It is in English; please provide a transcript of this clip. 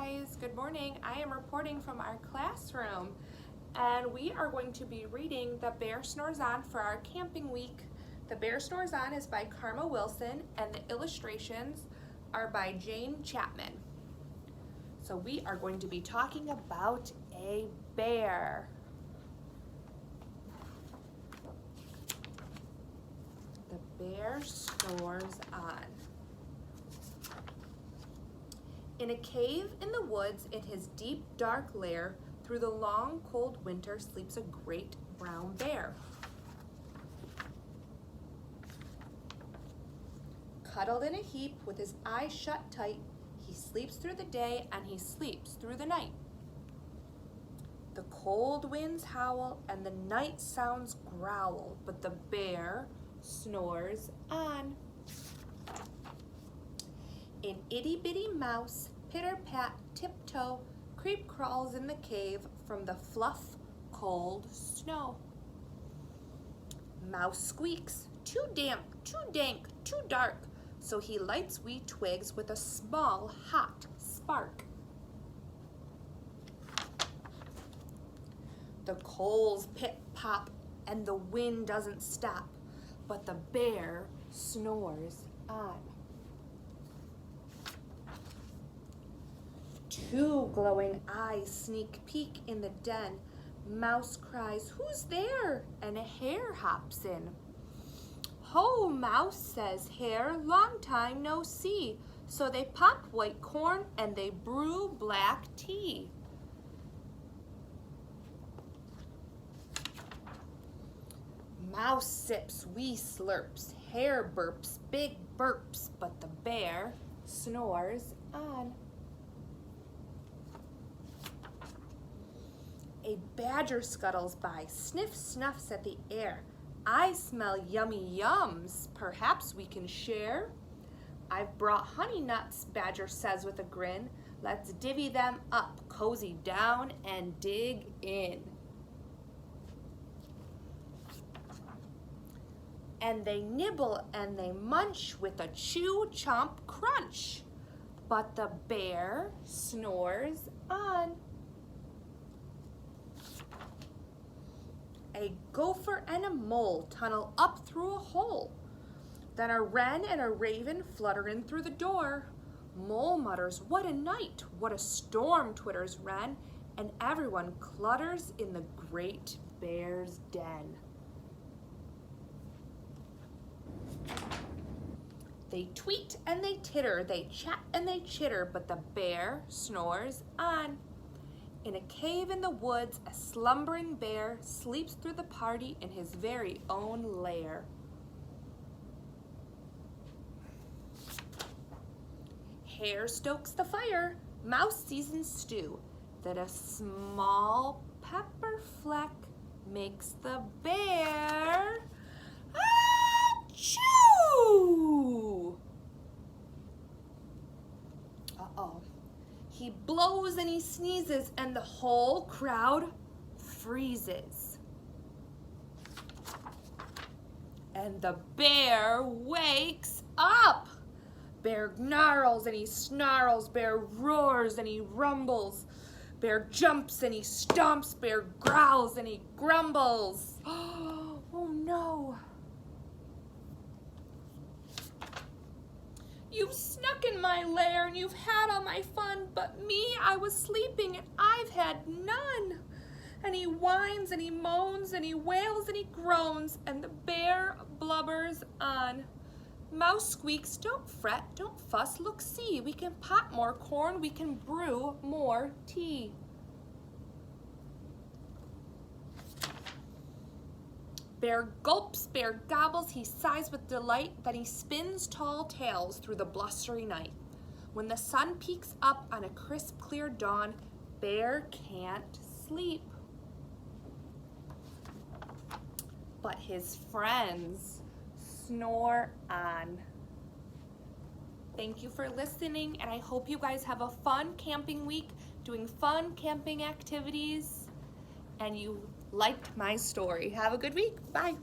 guys, good morning. I am reporting from our classroom and we are going to be reading the Bear Snores On for our camping week. The Bear Snores On is by Karma Wilson and the illustrations are by Jane Chapman. So we are going to be talking about a bear. The bear snores on. In a cave in the woods, in his deep, dark lair, through the long, cold winter, sleeps a great brown bear. Cuddled in a heap with his eyes shut tight, he sleeps through the day and he sleeps through the night. The cold winds howl and the night sounds growl, but the bear snores on. An itty-bitty mouse, pitter-pat, tiptoe, creep-crawls in the cave from the fluff, cold snow. Mouse squeaks, too damp, too dank, too dark, so he lights wee twigs with a small, hot spark. The coals pit-pop and the wind doesn't stop, but the bear snores on. Two glowing eyes sneak peek in the den. Mouse cries, "Who's there?" and a hare hops in. "Ho, Mouse," says Hare, "long time no see." So they pop white corn and they brew black tea. Mouse sips wee slurps, Hare burps big burps, but the bear snores on. A badger scuttles by, sniff snuffs at the air. "I smell yummy yums, perhaps we can share." "I've brought honey nuts," Badger says with a grin. "Let's divvy them up, cozy down and dig in." And they nibble and they munch with a chew, chomp, crunch. But the bear snores on. A gopher and a mole tunnel up through a hole. Then a wren and a raven flutter in through the door. Mole mutters, "What a night, what a storm," twitters wren, and everyone clutters in the great bear's den. They tweet and they titter, they chat and they chitter, but the bear snores on. In a cave in the woods, a slumbering bear sleeps through the party in his very own lair. Hare stokes the fire, Mouse seasons stew, then a small pepper fleck makes the bear achoo! Uh-oh. He blows and he sneezes and the whole crowd freezes. And the bear wakes up. Bear gnarls and he snarls, bear roars and he rumbles. Bear jumps and he stomps, bear growls and he grumbles. Oh no. "You've snuck in my lair and you've had all my fun, but me, I was sleeping and I've had none." And he whines and he moans and he wails and he groans and the bear blubbers on. Mouse squeaks, "Don't fret, don't fuss, look see, we can pot more corn, we can brew more tea." Bear gulps, bear gobbles, he sighs with delight, then he spins tall tales through the blustery night. When the sun peeks up on a crisp, clear dawn, bear can't sleep. But his friends snore on. Thank you for listening, and I hope you guys have a fun camping week, doing fun camping activities, and you liked my story. Have a good week. Bye.